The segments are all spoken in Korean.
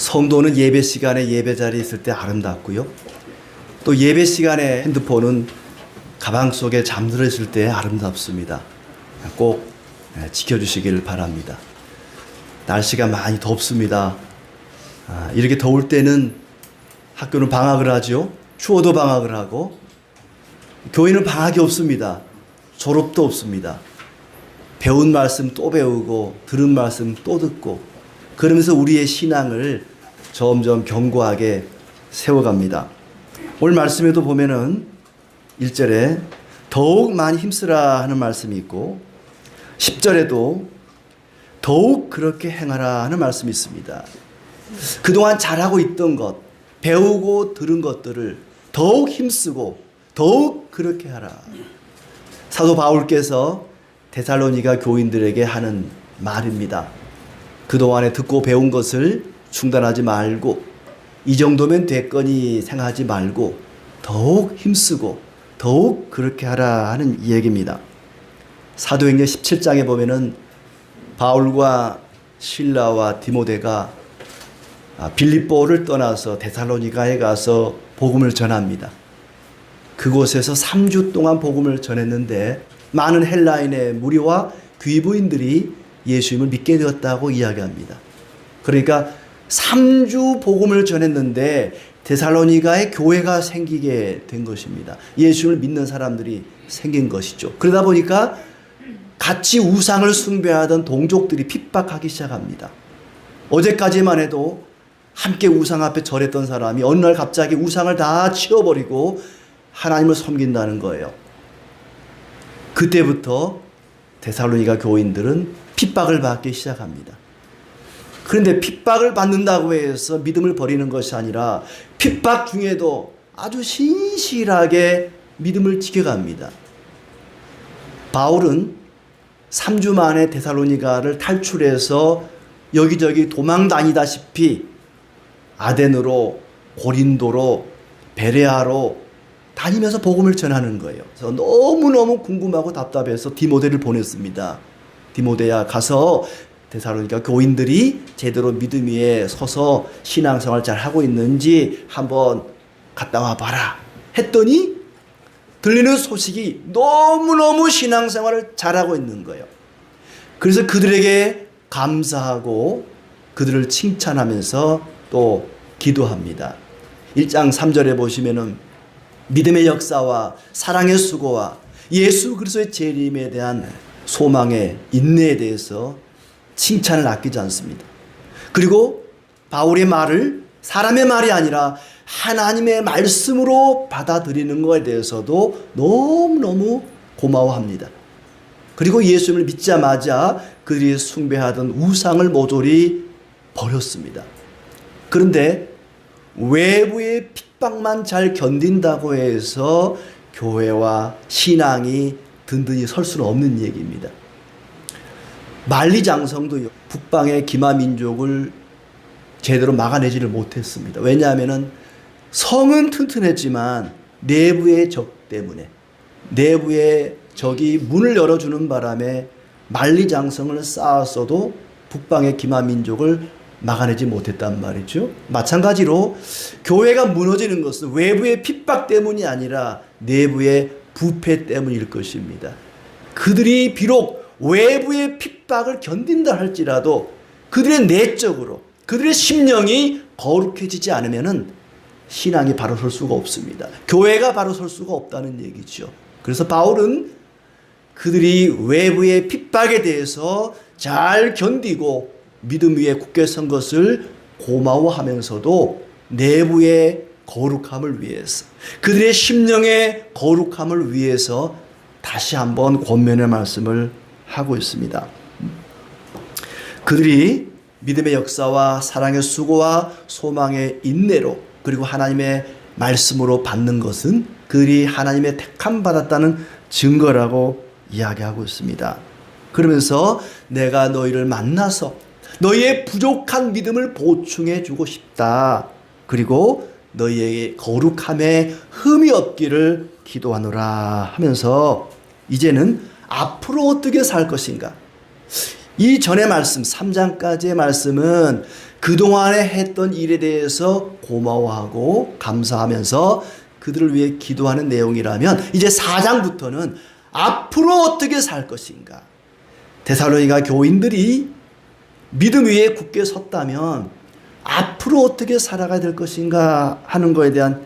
성도는 예배 시간에 예배 자리에 있을 때 아름답고요. 또 예배 시간에 핸드폰은 가방 속에 잠들어 있을 때 아름답습니다. 꼭 지켜주시기를 바랍니다. 날씨가 많이 덥습니다. 이렇게 더울 때는 학교는 방학을 하죠. 추워도 방학을 하고, 교회는 방학이 없습니다. 졸업도 없습니다. 배운 말씀 또 배우고 들은 말씀 또 듣고, 그러면서 우리의 신앙을 점점 견고하게 세워갑니다. 오늘 말씀에도 보면은 1절에 더욱 많이 힘쓰라 하는 말씀이 있고, 10절에도 더욱 그렇게 행하라 하는 말씀이 있습니다. 그동안 잘하고 있던 것, 배우고 들은 것들을 더욱 힘쓰고 더욱 그렇게 하라. 사도 바울께서 데살로니가 교인들에게 하는 말입니다. 그동안에 듣고 배운 것을 중단하지 말고, 이 정도면 됐거니 생각하지 말고 더욱 힘쓰고 더욱 그렇게 하라 하는 이야기입니다. 사도행전 17장에 보면은 바울과 실라와 디모데가 빌립보를 떠나서 데살로니가에 가서 복음을 전합니다. 그곳에서 3주 동안 복음을 전했는데 많은 헬라인의 무리와 귀부인들이 예수님을 믿게 되었다고 이야기합니다. 그러니까 3주 복음을 전했는데 데살로니가에 교회가 생기게 된 것입니다. 예수를 믿는 사람들이 생긴 것이죠. 그러다 보니까 같이 우상을 숭배하던 동족들이 핍박하기 시작합니다. 어제까지만 해도 함께 우상 앞에 절했던 사람이 어느 날 갑자기 우상을 다 치워버리고 하나님을 섬긴다는 거예요. 그때부터 데살로니가 교인들은 핍박을 받기 시작합니다. 그런데 핍박을 받는다고 해서 믿음을 버리는 것이 아니라 핍박 중에도 아주 신실하게 믿음을 지켜갑니다. 바울은 3주 만에 데살로니가를 탈출해서 여기저기 도망 다니다시피 아덴으로, 고린도로, 베레아로 다니면서 복음을 전하는 거예요. 그래서 너무너무 궁금하고 답답해서 디모데를 보냈습니다. 디모데야, 가서 데살로니가 교인들이 제대로 믿음 위에 서서 신앙생활 잘 하고 있는지 한번 갔다 와봐라 했더니 들리는 소식이 너무너무 신앙생활을 잘하고 있는 거예요. 그래서 그들에게 감사하고 그들을 칭찬하면서 또 기도합니다. 1장 3절에 보시면은 믿음의 역사와 사랑의 수고와 예수 그리스도의 재림에 대한 소망의 인내에 대해서 칭찬을 아끼지 않습니다. 그리고 바울의 말을 사람의 말이 아니라 하나님의 말씀으로 받아들이는 것에 대해서도 너무너무 고마워합니다. 그리고 예수님을 믿자마자 그들이 숭배하던 우상을 모조리 버렸습니다. 그런데 외부의 핍박만 잘 견딘다고 해서 교회와 신앙이 든든히 설 수는 없는 얘기입니다. 만리장성도 북방의 기마민족을 제대로 막아내지를 못했습니다. 왜냐하면 성은 튼튼했지만 내부의 적 때문에, 내부의 적이 문을 열어주는 바람에 만리장성을 쌓았어도 북방의 기마민족을 막아내지 못했단 말이죠. 마찬가지로 교회가 무너지는 것은 외부의 핍박 때문이 아니라 내부의 부패 때문일 것입니다. 그들이 비록 외부의 핍박을 견딘다 할지라도 그들의 내적으로, 그들의 심령이 거룩해지지 않으면은 신앙이 바로 설 수가 없습니다. 교회가 바로 설 수가 없다는 얘기죠. 그래서 바울은 그들이 외부의 핍박에 대해서 잘 견디고 믿음 위에 굳게 선 것을 고마워하면서도 내부의 거룩함을 위해서, 그들의 심령의 거룩함을 위해서 다시 한번 권면의 말씀을 하고 있습니다. 그들이 믿음의 역사와 사랑의 수고와 소망의 인내로, 그리고 하나님의 말씀으로 받는 것은 그들이 하나님의 택함 받았다는 증거라고 이야기하고 있습니다. 그러면서 내가 너희를 만나서 너희의 부족한 믿음을 보충해 주고 싶다. 그리고 너희에게 거룩함에 흠이 없기를 기도하노라 하면서 이제는 앞으로 어떻게 살 것인가. 이 전의 말씀, 3장까지의 말씀은 그동안에 했던 일에 대해서 고마워하고 감사하면서 그들을 위해 기도하는 내용이라면, 이제 4장부터는 앞으로 어떻게 살 것인가, 데살로니가 교인들이 믿음 위에 굳게 섰다면 앞으로 어떻게 살아가야 될 것인가 하는 것에 대한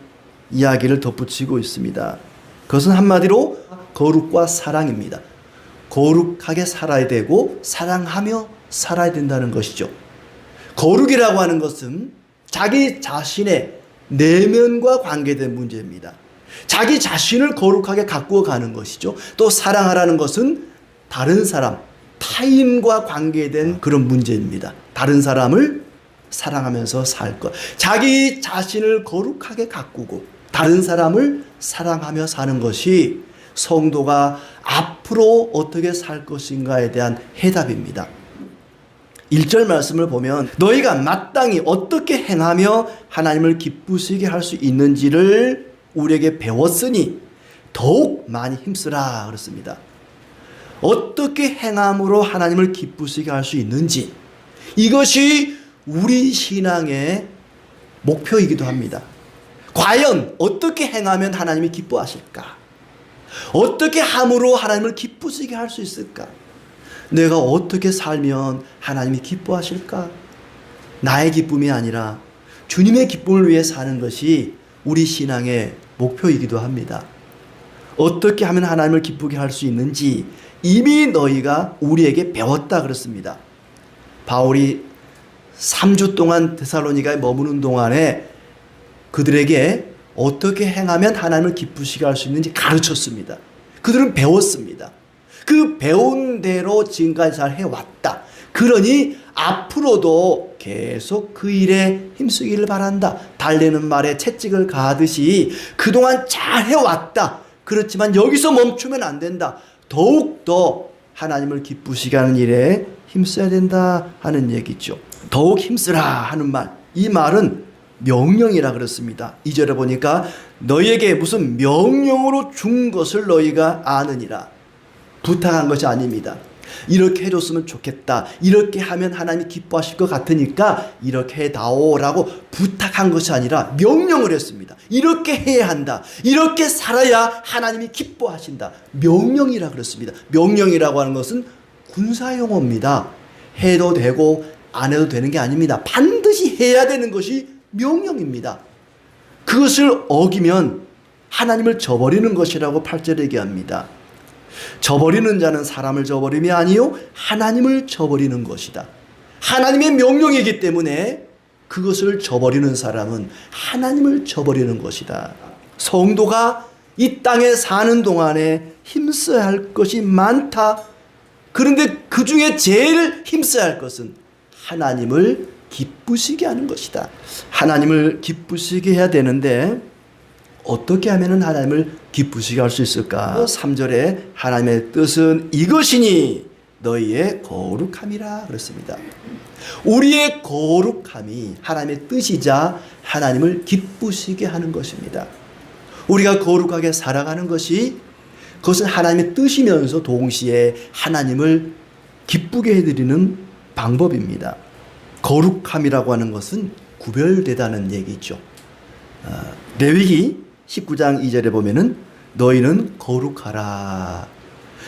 이야기를 덧붙이고 있습니다. 그것은 한마디로 거룩과 사랑입니다. 거룩하게 살아야 되고 사랑하며 살아야 된다는 것이죠. 거룩이라고 하는 것은 자기 자신의 내면과 관계된 문제입니다. 자기 자신을 거룩하게 가꾸어 가는 것이죠. 또 사랑하라는 것은 다른 사람, 타인과 관계된 그런 문제입니다. 다른 사람을 사랑하면서 살 것. 자기 자신을 거룩하게 가꾸고 다른 사람을 사랑하며 사는 것이 성도가 앞으로 어떻게 살 것인가에 대한 해답입니다. 1절 말씀을 보면 너희가 마땅히 어떻게 행하며 하나님을 기쁘시게 할 수 있는지를 우리에게 배웠으니 더욱 많이 힘쓰라 그렇습니다. 어떻게 행함으로 하나님을 기쁘시게 할 수 있는지, 이것이 우리 신앙의 목표이기도 합니다. 과연 어떻게 행하면 하나님이 기뻐하실까? 어떻게 함으로 하나님을 기쁘시게 할 수 있을까? 내가 어떻게 살면 하나님이 기뻐하실까? 나의 기쁨이 아니라 주님의 기쁨을 위해 사는 것이 우리 신앙의 목표이기도 합니다. 어떻게 하면 하나님을 기쁘게 할 수 있는지 이미 너희가 우리에게 배웠다 그렇습니다. 바울이 3주 동안 데살로니가에 머무는 동안에 그들에게 어떻게 행하면 하나님을 기쁘시게 할 수 있는지 가르쳤습니다. 그들은 배웠습니다. 그 배운 대로 지금까지 잘 해왔다. 그러니 앞으로도 계속 그 일에 힘쓰기를 바란다. 달래는 말에 채찍을 가하듯이 그동안 잘 해왔다. 그렇지만 여기서 멈추면 안 된다. 더욱더 하나님을 기쁘시게 하는 일에 힘써야 된다 하는 얘기죠. 더욱 힘쓰라 하는 말, 이 말은 명령이라 그렇습니다. 2절에 보니까 너희에게 무슨 명령으로 준 것을 너희가 아느니라. 부탁한 것이 아닙니다. 이렇게 해줬으면 좋겠다. 이렇게 하면 하나님이 기뻐하실 것 같으니까 이렇게 해다오라고 부탁한 것이 아니라 명령을 했습니다. 이렇게 해야 한다. 이렇게 살아야 하나님이 기뻐하신다. 명령이라 그렇습니다. 명령이라고 하는 것은 군사용어입니다. 해도 되고 안 해도 되는 게 아닙니다. 반드시 해야 되는 것이 명령입니다. 그것을 어기면 하나님을 저버리는 것이라고 8절에 얘기합니다. 저버리는 자는 사람을 저버림이 아니요 하나님을 저버리는 것이다. 하나님의 명령이기 때문에 그것을 저버리는 사람은 하나님을 저버리는 것이다. 성도가 이 땅에 사는 동안에 힘써야 할 것이 많다. 그런데 그 중에 제일 힘써야 할 것은 하나님을 기쁘시게 하는 것이다. 하나님을 기쁘시게 해야 되는데 어떻게 하면 하나님을 기쁘시게 할 수 있을까? 3절에 하나님의 뜻은 이것이니 너희의 거룩함이라 그랬습니다. 우리의 거룩함이 하나님의 뜻이자 하나님을 기쁘시게 하는 것입니다. 우리가 거룩하게 살아가는 것이, 그것은 하나님의 뜻이면서 동시에 하나님을 기쁘게 해드리는 방법입니다. 거룩함이라고 하는 것은 구별되다는 얘기죠. 레위기 19장 2절에 보면은 너희는 거룩하라.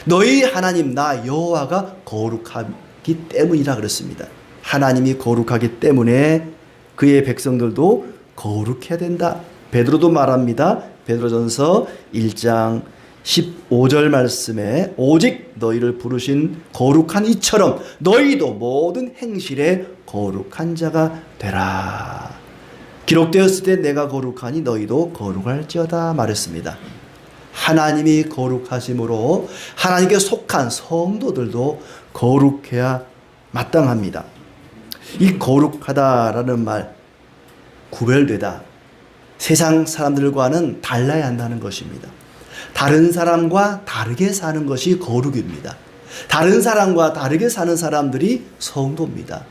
너희 하나님 나 여호와가 거룩하기 때문이라 그랬습니다. 하나님이 거룩하기 때문에 그의 백성들도 거룩해야 된다. 베드로도 말합니다. 베드로전서 1장 15절 말씀에 오직 너희를 부르신 거룩한 이처럼 너희도 모든 행실에 거룩한 자가 되라. 기록되었을 때 내가 거룩하니 너희도 거룩할지어다 말했습니다. 하나님이 거룩하심으로 하나님께 속한 성도들도 거룩해야 마땅합니다. 이 거룩하다라는 말, 구별되다, 세상 사람들과는 달라야 한다는 것입니다. 다른 사람과 다르게 사는 것이 거룩입니다. 다른 사람과 다르게 사는 사람들이 성도입니다.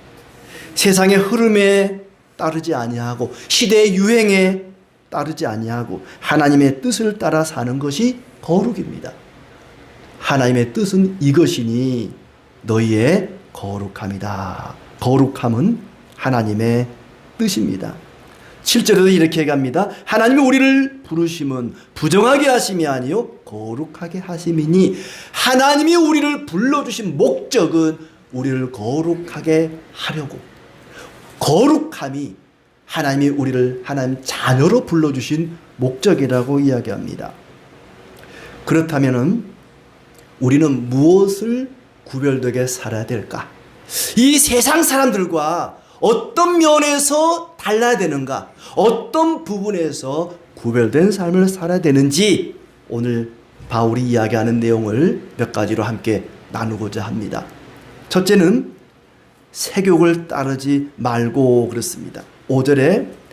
세상의 흐름에 따르지 아니하고 시대의 유행에 따르지 아니하고 하나님의 뜻을 따라 사는 것이 거룩입니다. 하나님의 뜻은 이것이니 너희의 거룩함이다. 거룩함은 하나님의 뜻입니다. 7절에도 이렇게 얘기합니다. 하나님이 우리를 부르심은 부정하게 하심이 아니요 거룩하게 하심이니, 하나님이 우리를 불러주신 목적은 우리를 거룩하게 하려고, 거룩함이 하나님이 우리를 하나님 자녀로 불러주신 목적이라고 이야기합니다. 그렇다면 우리는 무엇을 구별되게 살아야 될까? 이 세상 사람들과 어떤 면에서 달라야 되는가? 어떤 부분에서 구별된 삶을 살아야 되는지 오늘 바울이 이야기하는 내용을 몇 가지로 함께 나누고자 합니다. 첫째는 세욕을 따르지 말고 그렇습니다. 5절에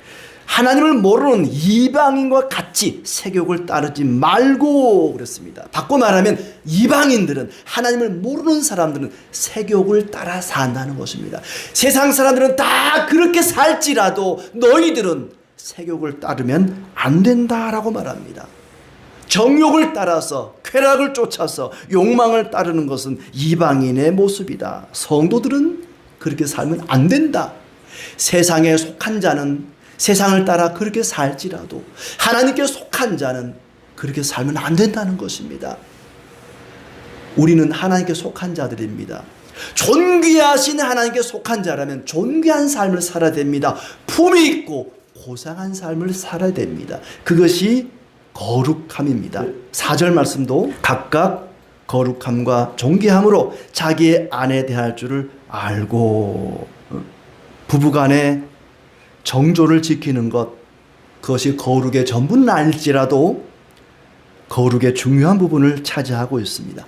하나님을 모르는 이방인과 같이 세욕을 따르지 말고 그랬습니다. 바꿔 말하면 이방인들은, 하나님을 모르는 사람들은 세욕을 따라 산다는 것입니다. 세상 사람들은 다 그렇게 살지라도 너희들은 세욕을 따르면 안 된다라고 말합니다. 정욕을 따라서, 쾌락을 쫓아서 욕망을 따르는 것은 이방인의 모습이다. 성도들은 그렇게 살면 안 된다. 세상에 속한 자는 세상을 따라 그렇게 살지라도 하나님께 속한 자는 그렇게 살면 안 된다는 것입니다. 우리는 하나님께 속한 자들입니다. 존귀하신 하나님께 속한 자라면 존귀한 삶을 살아야 됩니다. 품이 있고 고상한 삶을 살아야 됩니다. 그것이 거룩함입니다. 4절 말씀도 각각 거룩함과 존귀함으로 자기의 아내 대할 줄을 알고, 부부간에 정조를 지키는 것, 그것이 거룩의 전부는 아닐지라도 거룩의 중요한 부분을 차지하고 있습니다.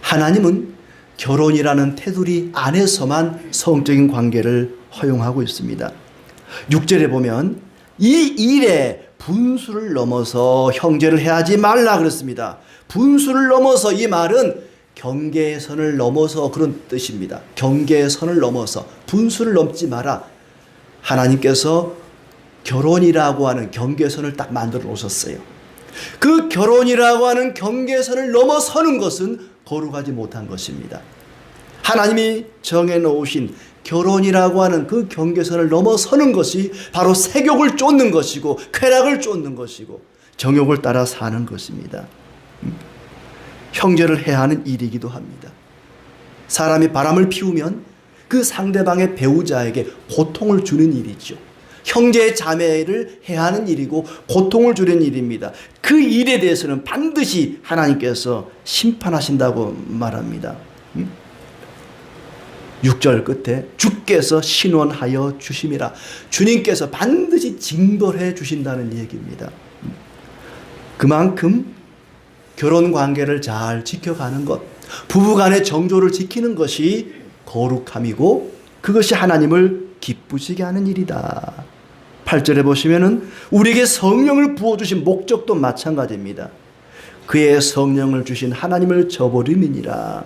하나님은 결혼이라는 테두리 안에서만 성적인 관계를 허용하고 있습니다. 6절에 보면 이 일에 분수를 넘어서 형제를 해하지 말라 그랬습니다. 분수를 넘어서, 이 말은 경계선을 넘어서 그런 뜻입니다. 경계선을 넘어서, 분수를 넘지 마라. 하나님께서 결혼이라고 하는 경계선을 딱 만들어 놓으셨어요. 그 결혼이라고 하는 경계선을 넘어서는 것은 거룩하지 못한 것입니다. 하나님이 정해 놓으신 결혼이라고 하는 그 경계선을 넘어서는 것이 바로 세욕을 쫓는 것이고 쾌락을 쫓는 것이고 정욕을 따라 사는 것입니다. 형제를 해하는 일이기도 합니다. 사람이 바람을 피우면 그 상대방의 배우자에게 고통을 주는 일이죠. 형제 자매를 해하는 일이고 고통을 주는 일입니다. 그 일에 대해서는 반드시 하나님께서 심판하신다고 말합니다. 6절 끝에 주께서 신원하여 주심이라, 주님께서 반드시 징벌해 주신다는 얘기입니다. 그만큼 결혼관계를 잘 지켜가는 것, 부부간의 정조를 지키는 것이 거룩함이고 그것이 하나님을 기쁘시게 하는 일이다. 8절에 보시면은 우리에게 성령을 부어주신 목적도 마찬가지입니다. 그의 성령을 주신 하나님을 저버림이니라.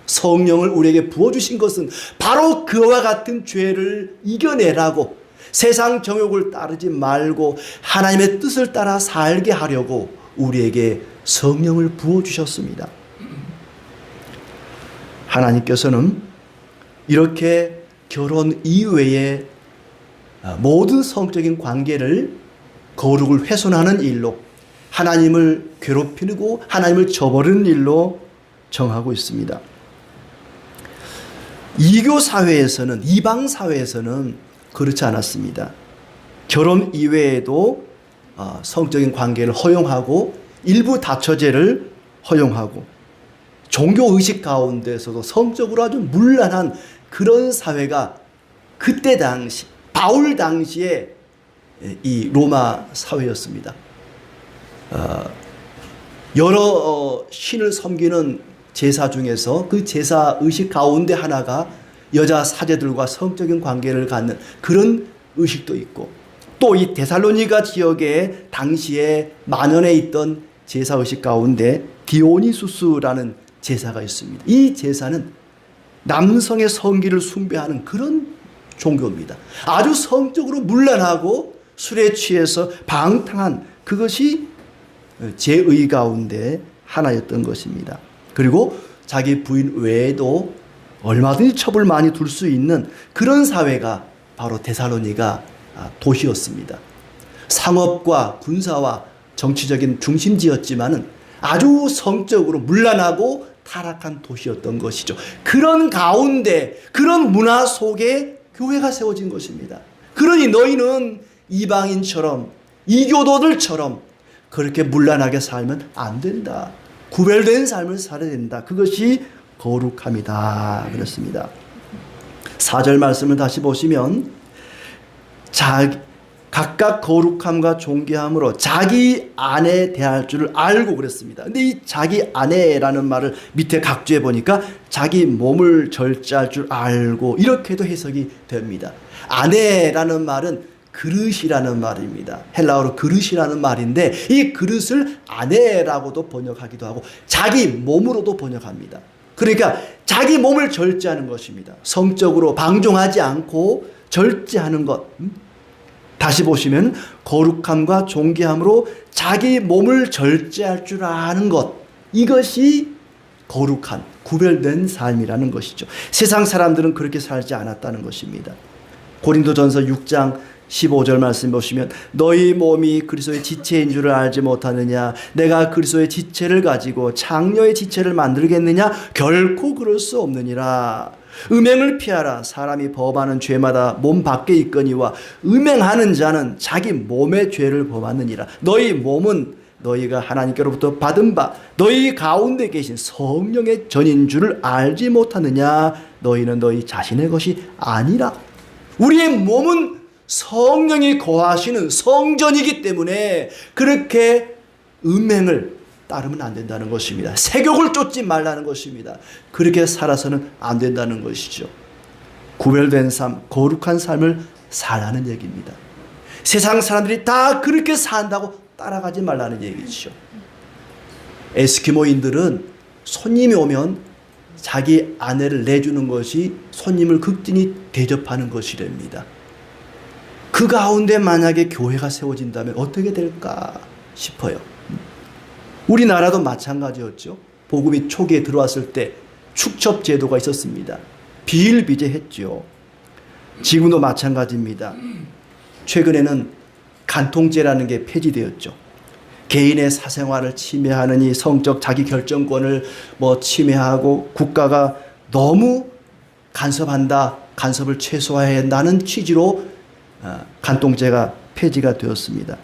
성령을 우리에게 부어주신 것은 바로 그와 같은 죄를 이겨내라고, 세상 정욕을 따르지 말고 하나님의 뜻을 따라 살게 하려고 우리에게 성령을 부어주셨습니다. 하나님께서는 이렇게 결혼 이외의 모든 성적인 관계를 거룩을 훼손하는 일로, 하나님을 괴롭히고 하나님을 저버리는 일로 정하고 있습니다. 이교 사회에서는, 이방 사회에서는 그렇지 않았습니다. 결혼 이외에도 성적인 관계를 허용하고 일부 다처제를 허용하고 종교의식 가운데서도 성적으로 아주 문란한 그런 사회가 그때 당시, 바울 당시에 이 로마 사회였습니다. 여러 신을 섬기는 제사 중에서 그 제사 의식 가운데 하나가 여자 사제들과 성적인 관계를 갖는 그런 의식도 있고, 또 이 데살로니가 지역에 당시에 만연해 있던 제사 의식 가운데 디오니수스라는 제사가 있습니다. 이 제사는 남성의 성기를 숭배하는 그런 종교입니다. 아주 성적으로 문란하고 술에 취해서 방탕한 그것이 제의 가운데 하나였던 것입니다. 그리고 자기 부인 외에도 얼마든지 첩을 많이 둘 수 있는 그런 사회가 바로 데살로니가 도시였습니다. 상업과 군사와 정치적인 중심지였지만은 아주 성적으로 문란하고 타락한 도시였던 것이죠. 그런 가운데, 그런 문화 속에 교회가 세워진 것입니다. 그러니 너희는 이방인처럼, 이교도들처럼 그렇게 문란하게 살면 안 된다. 구별된 삶을 살아야 된다. 그것이 거룩함이다. 그렇습니다. 4절 말씀을 다시 보시면 각각 거룩함과 존귀함으로 자기 아내 대할 줄을 알고 그랬습니다. 근데 이 자기 아내라는 말을 밑에 각주해 보니까 자기 몸을 절제할 줄 알고 이렇게도 해석이 됩니다. 아내라는 말은 그릇이라는 말입니다. 헬라어로 그릇이라는 말인데 이 그릇을 아내라고도 번역하기도 하고 자기 몸으로도 번역합니다. 그러니까 자기 몸을 절제하는 것입니다. 성적으로 방종하지 않고 절제하는 것. 다시 보시면 거룩함과 존귀함으로 자기 몸을 절제할 줄 아는 것. 이것이 거룩한 구별된 삶이라는 것이죠. 세상 사람들은 그렇게 살지 않았다는 것입니다. 고린도전서 6장 15절 말씀 보시면 너희 몸이 그리스도의 지체인 줄을 알지 못하느냐 내가 그리스도의 지체를 가지고 장녀의 지체를 만들겠느냐 결코 그럴 수 없느니라. 음행을 피하라. 사람이 범하는 죄마다 몸 밖에 있거니와 음행하는 자는 자기 몸의 죄를 범하느니라. 너희 몸은 너희가 하나님께로부터 받은 바 너희 가운데 계신 성령의 전인 줄을 알지 못하느냐. 너희는 너희 자신의 것이 아니라. 우리의 몸은 성령이 거하시는 성전이기 때문에 그렇게 음행을 따르면 안 된다는 것입니다. 색욕을 쫓지 말라는 것입니다. 그렇게 살아서는 안 된다는 것이죠. 구별된 삶, 거룩한 삶을 살라는 얘기입니다. 세상 사람들이 다 그렇게 산다고 따라가지 말라는 얘기죠. 에스키모인들은 손님이 오면 자기 아내를 내주는 것이 손님을 극진히 대접하는 것이랍니다. 그 가운데 만약에 교회가 세워진다면 어떻게 될까 싶어요. 우리나라도 마찬가지였죠. 복음이 초기에 들어왔을 때 축첩 제도가 있었습니다. 비일비재했죠. 지금도 마찬가지입니다. 최근에는 간통죄라는 게 폐지되었죠. 개인의 사생활을 침해하는 이 성적 자기 결정권을 침해하고 국가가 너무 간섭한다. 간섭을 최소화해야 한다는 취지로 간통죄가 폐지가 되었습니다.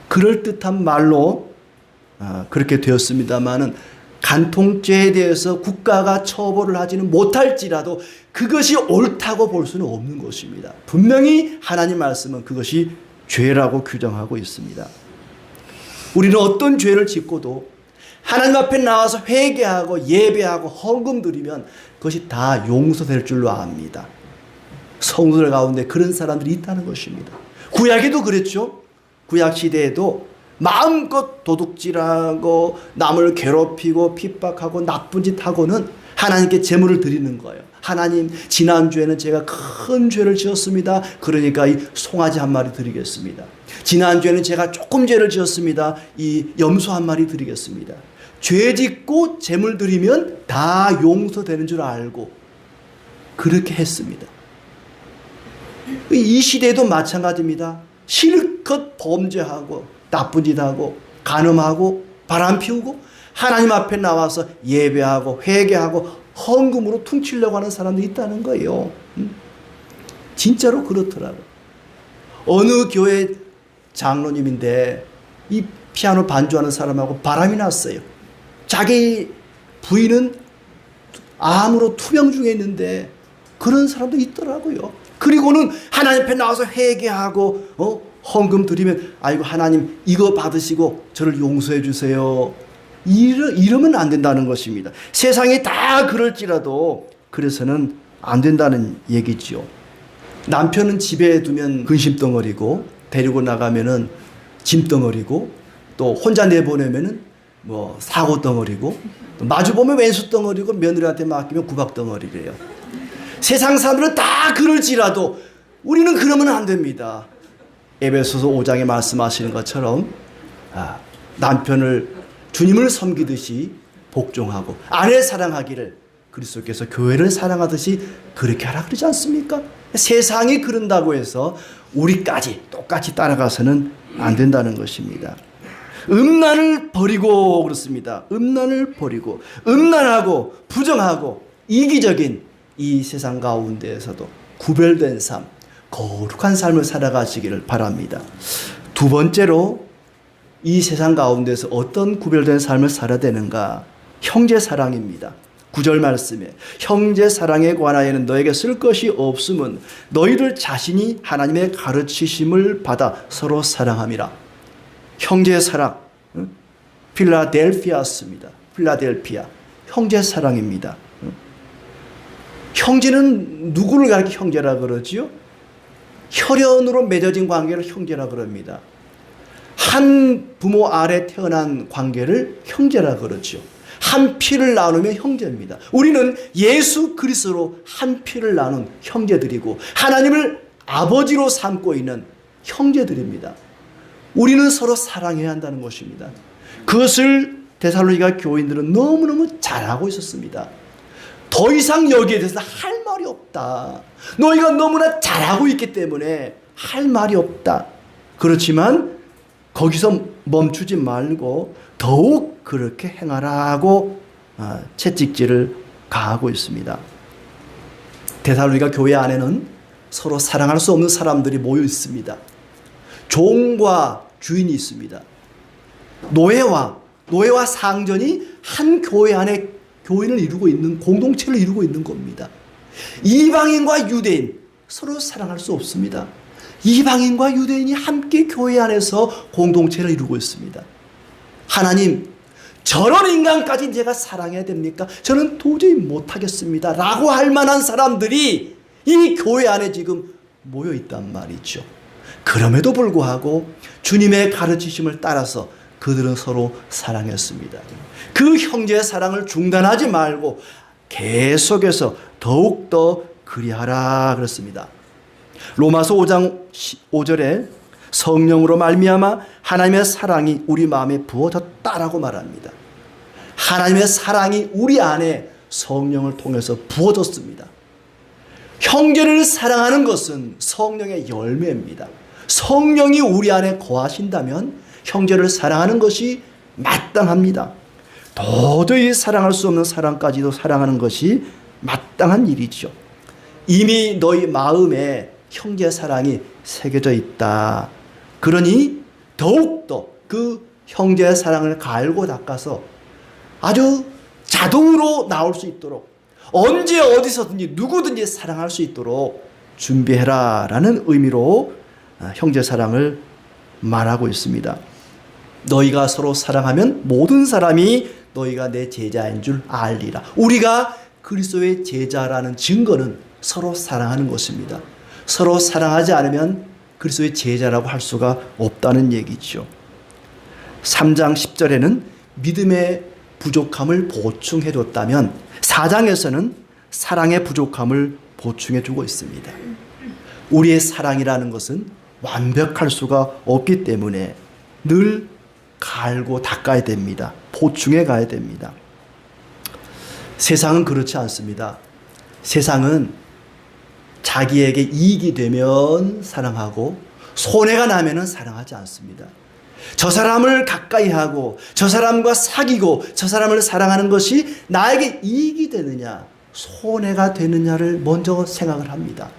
그럴듯한 말로 그렇게 되었습니다마는 간통죄에 대해서 국가가 처벌을 하지는 못할지라도 그것이 옳다고 볼 수는 없는 것입니다. 분명히 하나님 말씀은 그것이 죄라고 규정하고 있습니다. 우리는 어떤 죄를 짓고도 하나님 앞에 나와서 회개하고 예배하고 헌금 드리면 그것이 다 용서될 줄로 압니다. 성도들 가운데 그런 사람들이 있다는 것입니다. 구약에도 그랬죠. 구약 시대에도 마음껏 도둑질하고 남을 괴롭히고 핍박하고 나쁜 짓 하고는 하나님께 제물을 드리는 거예요. 하나님, 지난주에는 제가 큰 죄를 지었습니다. 그러니까 이 송아지 한 마리 드리겠습니다. 지난주에는 제가 조금 죄를 지었습니다. 이 염소 한 마리 드리겠습니다. 죄 짓고 제물 드리면 다 용서되는 줄 알고 그렇게 했습니다. 이 시대에도 마찬가지입니다. 실컷 범죄하고 나쁜 짓 하고 간음하고 바람 피우고 하나님 앞에 나와서 예배하고 회개하고 헌금으로 퉁치려고 하는 사람들이 있다는 거예요. 진짜로 그렇더라고요. 어느 교회 장로님인데 이 피아노 반주하는 사람하고 바람이 났어요. 자기 부인은 암으로 투병 중에 있는데 그런 사람도 있더라고요. 그리고는 하나님 앞에 나와서 회개하고 헌금 드리면 아이고 하나님 이거 받으시고 저를 용서해 주세요. 이러면 안 된다는 것입니다. 세상이 다 그럴지라도 그래서는 안 된다는 얘기죠. 남편은 집에 두면 근심덩어리고 데리고 나가면은 짐덩어리고 또 혼자 내보내면은 사고덩어리고 마주보면 왼수덩어리고 며느리한테 맡기면 구박덩어리래요. 세상 사람들은 다 그럴지라도 우리는 그러면 안 됩니다. 에베소서 5장에 말씀하시는 것처럼 남편을 주님을 섬기듯이 복종하고 아내 사랑하기를 그리스도께서 교회를 사랑하듯이 그렇게 하라 그러지 않습니까? 세상이 그런다고 해서 우리까지 똑같이 따라가서는 안 된다는 것입니다. 음란을 버리고 그렇습니다. 음란을 버리고 음란하고 부정하고 이기적인 이 세상 가운데에서도 구별된 삶, 거룩한 삶을 살아가시기를 바랍니다. 두 번째로 이 세상 가운데서 어떤 구별된 삶을 살아야 되는가? 형제 사랑입니다. 9절 말씀에 형제 사랑에 관하여는 너에게 쓸 것이 없음은 너희들 자신이 하나님의 가르치심을 받아 서로 사랑함이라. 형제 사랑, 필라델피아였습니다. 필라델피아, 형제 사랑입니다. 형제는 누구를 가리켜 형제라 그러지요? 혈연으로 맺어진 관계를 형제라 그럽니다. 한 부모 아래 태어난 관계를 형제라 그러죠. 한 피를 나누면 형제입니다. 우리는 예수 그리스도로 한 피를 나눈 형제들이고 하나님을 아버지로 삼고 있는 형제들입니다. 우리는 서로 사랑해야 한다는 것입니다. 그것을 데살로니가 교인들은 너무너무 잘하고 있었습니다. 더 이상 여기에 대해서 할 말이 없다. 너희가 너무나 잘하고 있기 때문에 할 말이 없다. 그렇지만 거기서 멈추지 말고 더욱 그렇게 행하라고 채찍질을 가하고 있습니다. 데살로니가 교회 안에는 서로 사랑할 수 없는 사람들이 모여 있습니다. 종과 주인이 있습니다. 노예와 상전이 한 교회 안에 교인을 이루고 있는, 공동체를 이루고 있는 겁니다. 이방인과 유대인 서로 사랑할 수 없습니다. 이방인과 유대인이 함께 교회 안에서 공동체를 이루고 있습니다. 하나님, 저런 인간까지 제가 사랑해야 됩니까? 저는 도저히 못하겠습니다. 라고 할 만한 사람들이 이 교회 안에 지금 모여 있단 말이죠. 그럼에도 불구하고 주님의 가르치심을 따라서 그들은 서로 사랑했습니다. 그 형제의 사랑을 중단하지 말고 계속해서 더욱더 그리하라 그랬습니다. 로마서 5장 5절에 성령으로 말미암아 하나님의 사랑이 우리 마음에 부어졌다라고 말합니다. 하나님의 사랑이 우리 안에 성령을 통해서 부어졌습니다. 형제를 사랑하는 것은 성령의 열매입니다. 성령이 우리 안에 거하신다면 형제를 사랑하는 것이 마땅합니다. 도저히 사랑할 수 없는 사랑까지도 사랑하는 것이 마땅한 일이죠. 이미 너희 마음에 형제 사랑이 새겨져 있다. 그러니 더욱더 그 형제의 사랑을 갈고 닦아서 아주 자동으로 나올 수 있도록, 언제 어디서든지 누구든지 사랑할 수 있도록 준비해라 라는 의미로 형제 사랑을 말하고 있습니다. 너희가 서로 사랑하면 모든 사람이 너희가 내 제자인 줄 알리라. 우리가 그리스도의 제자라는 증거는 서로 사랑하는 것입니다. 서로 사랑하지 않으면 그리스도의 제자라고 할 수가 없다는 얘기죠. 3장 10절에는 믿음의 부족함을 보충해 줬다면 4장에서는 사랑의 부족함을 보충해 주고 있습니다. 우리의 사랑이라는 것은 완벽할 수가 없기 때문에 늘 갈고 닦아야 됩니다. 보충해 가야 됩니다. 세상은 그렇지 않습니다. 세상은 자기에게 이익이 되면 사랑하고 손해가 나면은 사랑하지 않습니다. 저 사람을 가까이 하고 저 사람과 사귀고 저 사람을 사랑하는 것이 나에게 이익이 되느냐 손해가 되느냐를 먼저 생각을 합니다.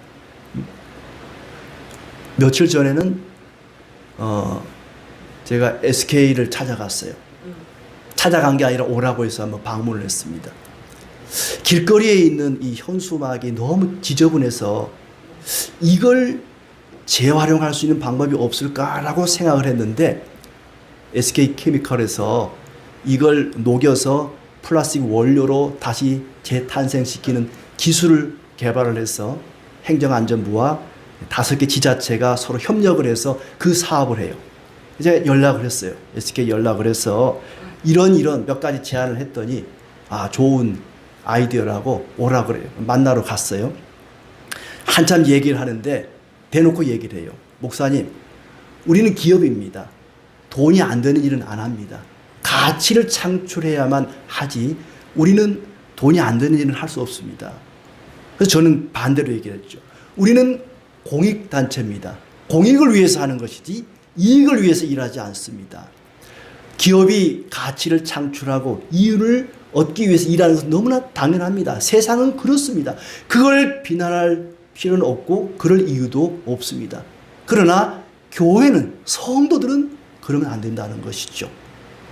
며칠 전에는 제가 SK를 찾아갔어요. 찾아간 게 아니라 오라고 해서 한번 방문을 했습니다. 길거리에 있는 이 현수막이 너무 지저분해서 이걸 재활용할 수 있는 방법이 없을까라고 생각을 했는데 SK케미컬에서 이걸 녹여서 플라스틱 원료로 다시 재탄생시키는 기술을 개발을 해서 행정안전부와 5개 지자체가 서로 협력을 해서 그 사업을 해요. 이제 연락을 했어요. SK 연락을 해서 이런 몇 가지 제안을 했더니 좋은 아이디어라고 오라 그래요. 만나러 갔어요. 한참 얘기를 하는데 대놓고 얘기를 해요. 목사님, 우리는 기업입니다. 돈이 안 되는 일은 안 합니다. 가치를 창출해야만 하지 우리는 돈이 안 되는 일은 할 수 없습니다. 그래서 저는 반대로 얘기를 했죠. 우리는 공익단체입니다. 공익을 위해서 하는 것이지 이익을 위해서 일하지 않습니다. 기업이 가치를 창출하고 이윤을 얻기 위해서 일하는 것은 너무나 당연합니다. 세상은 그렇습니다. 그걸 비난할 필요는 없고 그럴 이유도 없습니다. 그러나 교회는, 성도들은 그러면 안 된다는 것이죠.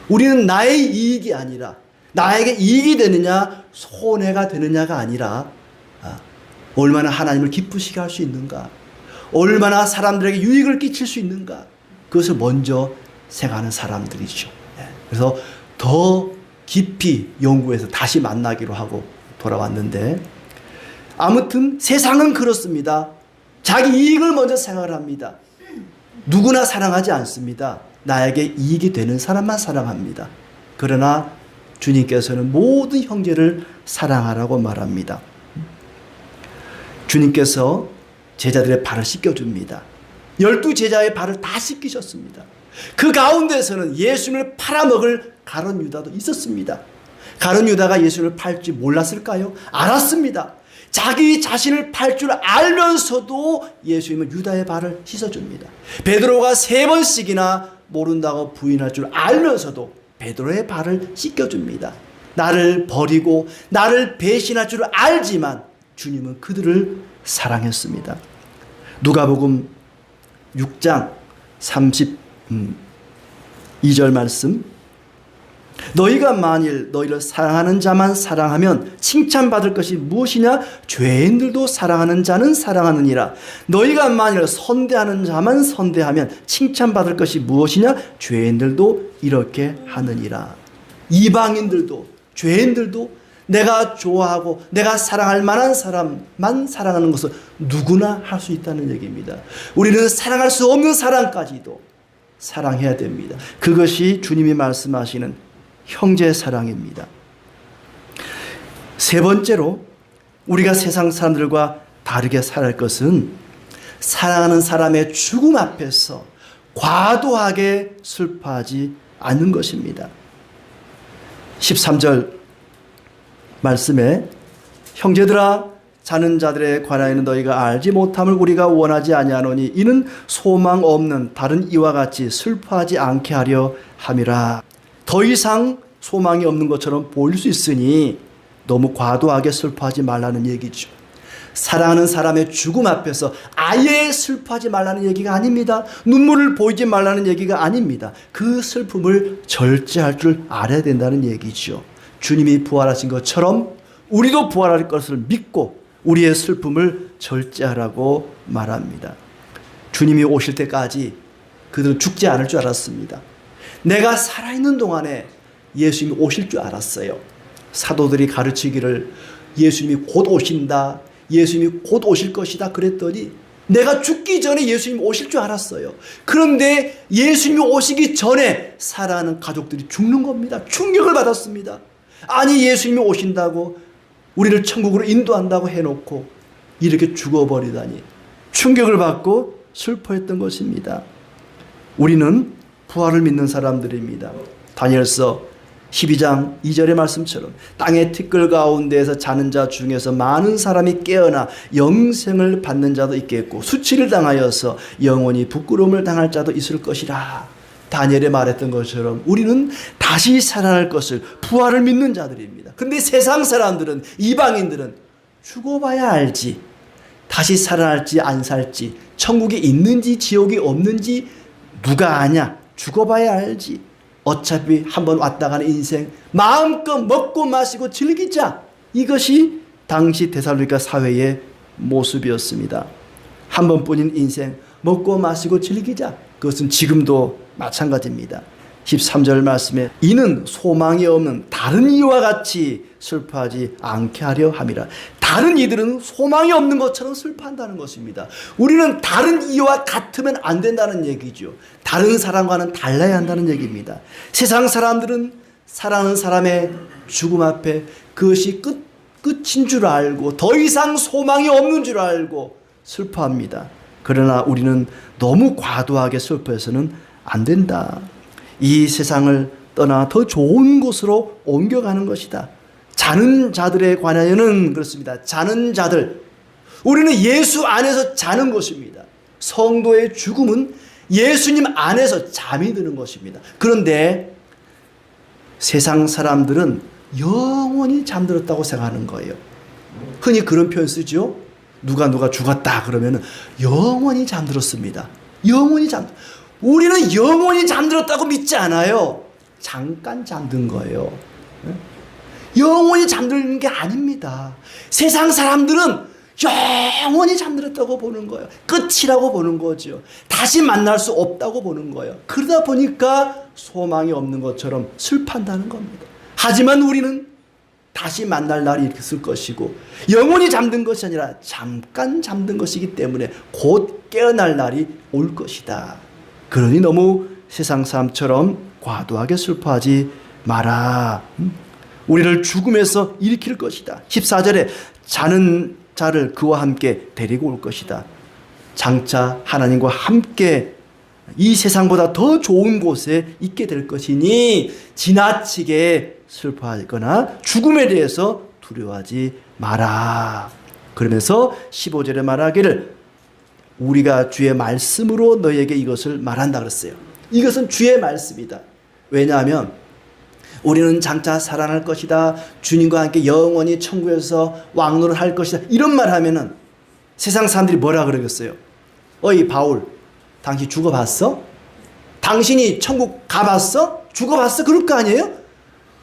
우리는 나의 이익이 아니라, 나에게 이익이 되느냐 손해가 되느냐가 아니라 얼마나 하나님을 기쁘시게 할 수 있는가, 얼마나 사람들에게 유익을 끼칠 수 있는가, 그것을 먼저 생각하는 사람들이죠. 그래서 더 깊이 연구해서 다시 만나기로 하고 돌아왔는데, 아무튼 세상은 그렇습니다. 자기 이익을 먼저 생각을 합니다. 누구나 사랑하지 않습니다. 나에게 이익이 되는 사람만 사랑합니다. 그러나 주님께서는 모든 형제를 사랑하라고 말합니다. 주님께서 제자들의 발을 씻겨줍니다. 12제자의 발을 다 씻기셨습니다. 그 가운데서는 예수님을 팔아먹을 가룟 유다도 있었습니다. 가룟 유다가 예수님을 팔 줄 몰랐을까요? 알았습니다. 자기 자신을 팔 줄 알면서도 예수님은 유다의 발을 씻어줍니다. 베드로가 3번씩이나 모른다고 부인할 줄 알면서도 베드로의 발을 씻겨줍니다. 나를 버리고 나를 배신할 줄 알지만 주님은 그들을 사랑했습니다. 누가복음 6장 32절 말씀, 너희가 만일 너희를 사랑하는 자만 사랑하면 칭찬받을 것이 무엇이냐? 죄인들도 사랑하는 자는 사랑하느니라. 너희가 만일 선대하는 자만 선대하면 칭찬받을 것이 무엇이냐? 죄인들도 이렇게 하느니라. 이방인들도 죄인들도 내가 좋아하고 내가 사랑할 만한 사람만 사랑하는 것은 누구나 할 수 있다는 얘기입니다. 우리는 사랑할 수 없는 사람까지도 사랑해야 됩니다. 그것이 주님이 말씀하시는 형제 사랑입니다. 세 번째로 우리가 세상 사람들과 다르게 살아갈 것은 사랑하는 사람의 죽음 앞에서 과도하게 슬퍼하지 않는 것입니다. 13절 말씀에 형제들아, 자는 자들에 관하여는 너희가 알지 못함을 우리가 원하지 아니하노니 이는 소망 없는 다른 이와 같이 슬퍼하지 않게 하려 함이라. 더 이상 소망이 없는 것처럼 보일 수 있으니 너무 과도하게 슬퍼하지 말라는 얘기죠. 사랑하는 사람의 죽음 앞에서 아예 슬퍼하지 말라는 얘기가 아닙니다. 눈물을 보이지 말라는 얘기가 아닙니다. 그 슬픔을 절제할 줄 알아야 된다는 얘기죠. 주님이 부활하신 것처럼 우리도 부활할 것을 믿고 우리의 슬픔을 절제하라고 말합니다. 주님이 오실 때까지 그들은 죽지 않을 줄 알았습니다. 내가 살아있는 동안에 예수님이 오실 줄 알았어요. 사도들이 가르치기를 예수님이 곧 오신다, 예수님이 곧 오실 것이다 그랬더니 내가 죽기 전에 예수님이 오실 줄 알았어요. 그런데 예수님이 오시기 전에 사랑하는 가족들이 죽는 겁니다. 충격을 받았습니다. 아니, 예수님이 오신다고 우리를 천국으로 인도한다고 해놓고 이렇게 죽어버리다니 충격을 받고 슬퍼했던 것입니다. 우리는 부활을 믿는 사람들입니다. 다니엘서 12장 2절의 말씀처럼 땅의 티끌 가운데에서 자는 자 중에서 많은 사람이 깨어나 영생을 받는 자도 있겠고 수치를 당하여서 영원히 부끄러움을 당할 자도 있을 것이라. 다니엘이 말했던 것처럼 우리는 다시 살아날 것을, 부활을 믿는 자들입니다. 그런데 세상 사람들은, 이방인들은 죽어봐야 알지, 다시 살아날지 안 살지, 천국이 있는지 지옥이 없는지 누가 아냐, 죽어봐야 알지, 어차피 한번 왔다 가는 인생 마음껏 먹고 마시고 즐기자. 이것이 당시 데살로니가 사회의 모습이었습니다. 한 번뿐인 인생 먹고 마시고 즐기자. 그것은 지금도 마찬가지입니다. 13절 말씀에 이는 소망이 없는 다른 이와 같이 슬퍼하지 않게 하려 함이라. 다른 이들은 소망이 없는 것처럼 슬퍼한다는 것입니다. 우리는 다른 이와 같으면 안 된다는 얘기죠. 다른 사람과는 달라야 한다는 얘기입니다. 세상 사람들은 사랑하는 사람의 죽음 앞에 그것이 끝인 줄 알고 더 이상 소망이 없는 줄 알고 슬퍼합니다. 그러나 우리는 너무 과도하게 슬퍼해서는 안 된다. 이 세상을 떠나 더 좋은 곳으로 옮겨가는 것이다. 자는 자들에 관하여는 그렇습니다. 자는 자들, 우리는 예수 안에서 자는 것입니다. 성도의 죽음은 예수님 안에서 잠이 드는 것입니다. 그런데 세상 사람들은 영원히 잠들었다고 생각하는 거예요. 흔히 그런 표현 쓰죠. 누가 죽었다 그러면은 영원히 잠들었습니다. 영원히 우리는 영원히 잠들었다고 믿지 않아요. 잠깐 잠든 거예요. 영원히 잠드는 게 아닙니다. 세상 사람들은 영원히 잠들었다고 보는 거예요. 끝이라고 보는 거죠. 다시 만날 수 없다고 보는 거예요. 그러다 보니까 소망이 없는 것처럼 슬퍼한다는 겁니다. 하지만 우리는 다시 만날 날이 있을 것이고 영원히 잠든 것이 아니라 잠깐 잠든 것이기 때문에 곧 깨어날 날이 올 것이다. 그러니 너무 세상 사람처럼 과도하게 슬퍼하지 마라. 우리를 죽음에서 일으킬 것이다. 14절에 자는 자를 그와 함께 데리고 올 것이다. 장차 하나님과 함께 이 세상보다 더 좋은 곳에 있게 될 것이니 지나치게 슬퍼하거나 죽음에 대해서 두려워하지 마라. 그러면서 15절에 말하기를 우리가 주의 말씀으로 너에게 이것을 말한다 그랬어요. 이것은 주의 말씀이다. 왜냐하면 우리는 장차 살아날 것이다. 주님과 함께 영원히 천국에서 왕노를 할 것이다. 이런 말 하면은 세상 사람들이 뭐라 그러겠어요? 어이 바울, 당신 죽어봤어? 당신이 천국 가봤어? 죽어봤어? 그럴 거 아니에요?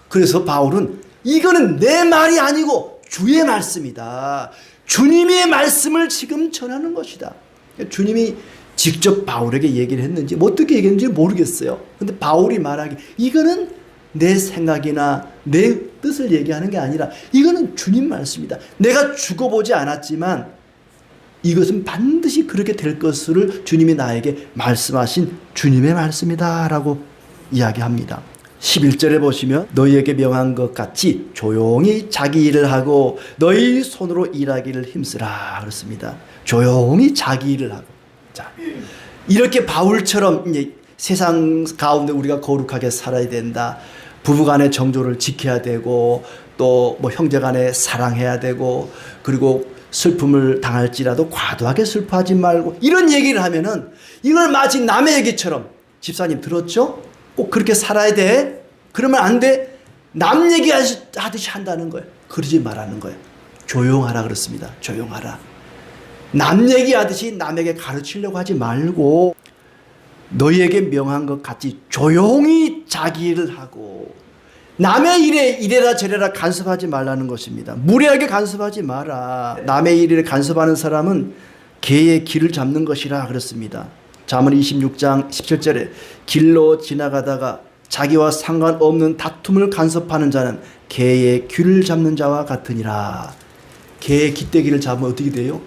그래서 바울은 이거는 내 말이 아니고 주의 말씀이다. 주님의 말씀을 지금 전하는 것이다. 주님이 직접 바울에게 얘기를 했는지 뭐 어떻게 얘기했는지 모르겠어요. 근데 바울이 말하기 이거는 내 생각이나 내 뜻을 얘기하는 게 아니라 이거는 주님 말씀이다. 내가 죽어보지 않았지만 이것은 반드시 그렇게 될 것을 주님이 나에게 말씀하신 주님의 말씀이다 라고 이야기합니다. 11절에 보시면 너희에게 명한 것 같이 조용히 자기 일을 하고 너희 손으로 일하기를 힘쓰라 그렇습니다. 조용히 자기 일을 하고. 자, 이렇게 바울처럼 이제 세상 가운데 우리가 거룩하게 살아야 된다. 부부간의 정조를 지켜야 되고 또 뭐 형제간에 사랑해야 되고 그리고 슬픔을 당할지라도 과도하게 슬퍼하지 말고 이런 얘기를 하면은 이걸 마치 남의 얘기처럼 집사님 들었죠? 꼭 그렇게 살아야 돼. 그러면 안 돼. 남 얘기하듯이 한다는 거예요. 그러지 말라는 거예요. 조용하라 그렇습니다. 조용하라. 남 얘기하듯이 남에게 가르치려고 하지 말고 너희에게 명한 것 같이 조용히 자기 일을 하고 남의 일에 이래라 저래라 간섭하지 말라는 것입니다. 무례하게 간섭하지 마라. 남의 일에 간섭하는 사람은 개의 길을 잡는 것이라 그렇습니다. 잠언 26장 17절에 길로 지나가다가 자기와 상관없는 다툼을 간섭하는 자는 개의 귀를 잡는 자와 같으니라. 개의 깃대기를 잡으면 어떻게 돼요?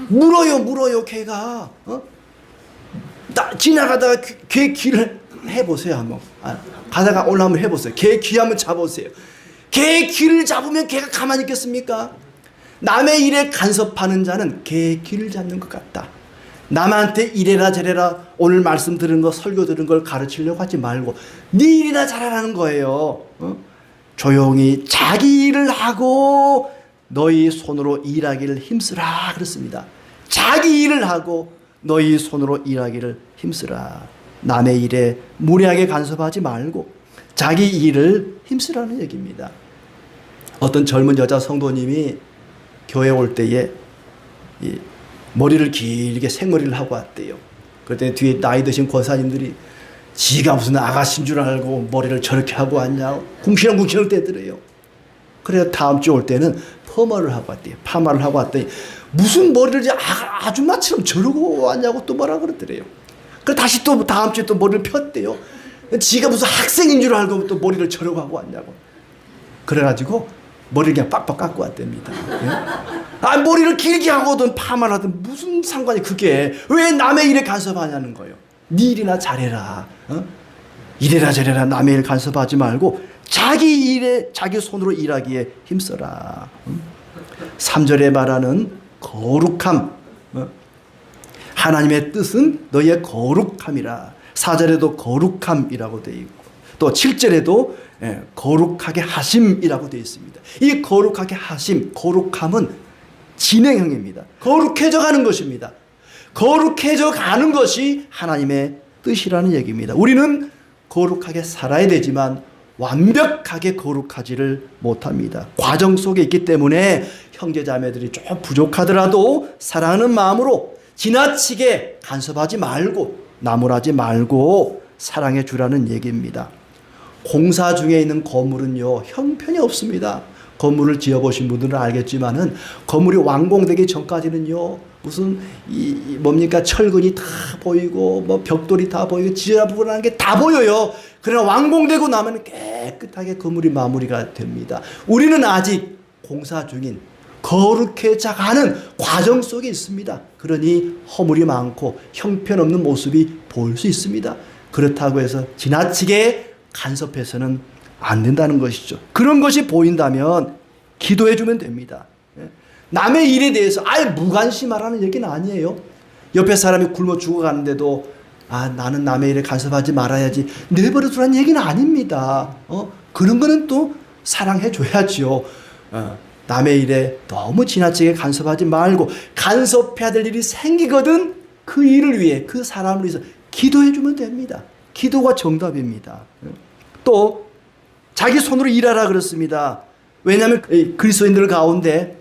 물어요 개가. 지나가다가 개 귀를 해보세요 한번. 가다가 올라오면 해보세요. 개 귀 한번 잡아보세요. 개 귀를 잡으면 개가 가만히 있겠습니까? 남의 일에 간섭하는 자는 개의 귀를 잡는 것 같다. 남한테 이래라 저래라 오늘 말씀 들은 거 설교 들은 걸 가르치려고 하지 말고 네 일이나 잘하라는 거예요. 조용히 자기 일을 하고 너희 손으로 일하기를 힘쓰라 그렇습니다. 자기 일을 하고 너희 손으로 일하기를 힘쓰라. 남의 일에 무례하게 간섭하지 말고 자기 일을 힘쓰라는 얘기입니다. 어떤 젊은 여자 성도님이 교회 올 때에 머리를 길게 생머리를 하고 왔대요. 그때 뒤에 나이 드신 권사님들이 지가 무슨 아가씨인 줄 알고 머리를 저렇게 하고 왔냐고 궁시렁궁시렁 떼더래요. 그래서 다음 주 올 때는 퍼마를 하고 왔대요. 파마를 하고 왔더니 무슨 머리를 아줌마처럼 저러고 왔냐고 또 뭐라 그러더래요. 그래서 다시 또 다음 주에 또 머리를 폈대요. 지가 무슨 학생인 줄 알고 또 머리를 저러고 하고 왔냐고. 그래가지고 머리를 그냥 빡빡 깎고 왔답니다. 네? 머리를 길게 하고든 파마를 하든 무슨 상관이 그게 왜 남의 일에 간섭하냐는 거예요. 네 일이나 잘해라. 이래라 저래라 남의 일 간섭하지 말고 자기 일에 자기 손으로 일하기에 힘써라. 3절에 말하는 거룩함. 하나님의 뜻은 너희의 거룩함이라. 4절에도 거룩함이라고 되어 있고 또 7절에도 거룩하게 하심이라고 되어 있습니다. 이 거룩하게 하심, 거룩함은 진행형입니다. 거룩해져 가는 것입니다. 거룩해져 가는 것이 하나님의 뜻이라는 얘기입니다. 우리는 거룩하게 살아야 되지만 완벽하게 거룩하지를 못합니다. 과정 속에 있기 때문에 형제자매들이 좀 부족하더라도 사랑하는 마음으로 지나치게 간섭하지 말고 나무라지 말고 사랑해 주라는 얘기입니다. 공사 중에 있는 건물은요, 형편이 없습니다. 건물을 지어보신 분들은 알겠지만은 건물이 완공되기 전까지는요, 무슨 뭡니까, 철근이 다 보이고 뭐 벽돌이 다 보이고 지저분한 게 다 보여요. 그러나 완공되고 나면 깨끗하게 건물이 마무리가 됩니다. 우리는 아직 공사 중인 거룩해져 가는 과정 속에 있습니다. 그러니 허물이 많고 형편없는 모습이 보일 수 있습니다. 그렇다고 해서 지나치게 간섭해서는 안 된다는 것이죠. 그런 것이 보인다면 기도해 주면 됩니다. 남의 일에 대해서 아예 무관심하라는 얘기는 아니에요. 옆에 사람이 굶어 죽어가는데도 나는 남의 일에 간섭하지 말아야지 내버려 두라는 얘기는 아닙니다. 그런 거는 또 사랑해 줘야지요. 남의 일에 너무 지나치게 간섭하지 말고 간섭해야 될 일이 생기거든 그 일을 위해 그 사람을 위해서 기도해 주면 됩니다. 기도가 정답입니다. 또 자기 손으로 일하라 그랬습니다. 왜냐하면 그리스도인들 가운데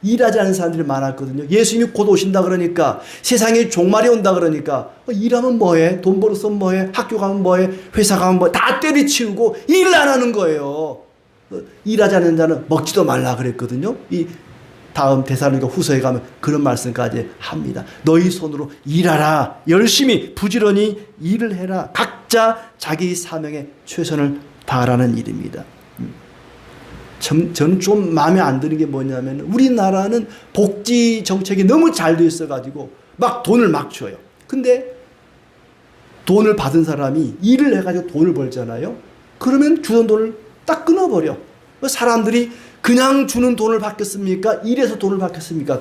일하지 않는 사람들이 많았거든요. 예수님이 곧 오신다 그러니까, 세상에 종말이 온다 그러니까, 일하면 뭐해? 돈 벌어서 뭐해? 학교 가면 뭐해? 회사 가면 뭐해? 다 때리치우고 일을 안 하는 거예요. 일하지 않는 자는 먹지도 말라 그랬거든요. 이 다음 데살로니가 후서에 가면 그런 말씀까지 합니다. 너희 손으로 일하라. 열심히 부지런히 일을 해라. 각자 자기 사명에 최선을 다하라는 일입니다. 저는 좀 마음에 안 드는 게 뭐냐면, 우리나라는 복지 정책이 너무 잘 돼 있어가지고 막 돈을 막 줘요. 근데 돈을 받은 사람이 일을 해가지고 돈을 벌잖아요. 그러면 주던 돈을 딱 끊어버려. 사람들이 그냥 주는 돈을 받겠습니까? 일해서 돈을 받겠습니까?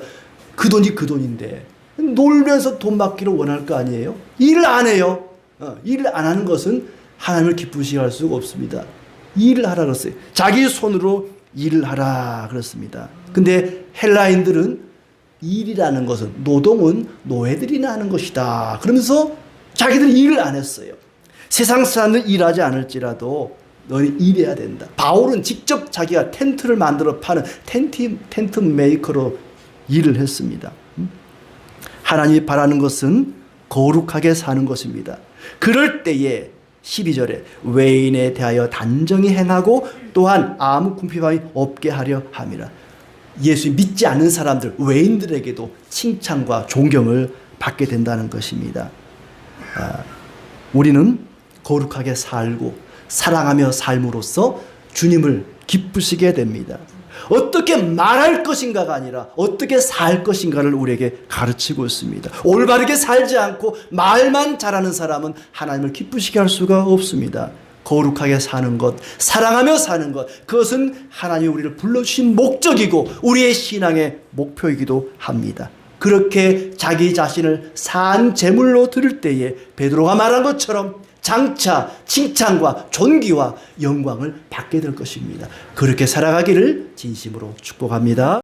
그 돈이 그 돈인데 놀면서 돈 받기를 원할 거 아니에요? 일을 안 해요. 일을 안 하는 것은 하나님을 기쁘시게 할 수가 없습니다. 일을 하라 그랬어요. 자기 손으로 일을 하라 그랬습니다. 근데 헬라인들은 일이라는 것은, 노동은 노예들이나 하는 것이다 그러면서 자기들은 일을 안 했어요. 세상 사람들은 일하지 않을지라도 너는 일해야 된다. 바울은 직접 자기가 텐트를 만들어 파는 텐트 메이커로 일을 했습니다. 하나님이 바라는 것은 거룩하게 사는 것입니다. 그럴 때에 12절에 외인에 대하여 단정히 행하고 또한 아무 궁핍함이 없게 하려 함이라. 예수 믿지 않는 사람들, 외인들에게도 칭찬과 존경을 받게 된다는 것입니다. 우리는 거룩하게 살고 사랑하며 삶으로써 주님을 기쁘시게 됩니다. 어떻게 말할 것인가가 아니라 어떻게 살 것인가를 우리에게 가르치고 있습니다. 올바르게 살지 않고 말만 잘하는 사람은 하나님을 기쁘시게 할 수가 없습니다. 거룩하게 사는 것, 사랑하며 사는 것, 그것은 하나님이 우리를 불러주신 목적이고 우리의 신앙의 목표이기도 합니다. 그렇게 자기 자신을 산 제물로 드릴 때에 베드로가 말한 것처럼 장차 칭찬과 존귀와 영광을 받게 될 것입니다. 그렇게 살아가기를 진심으로 축복합니다.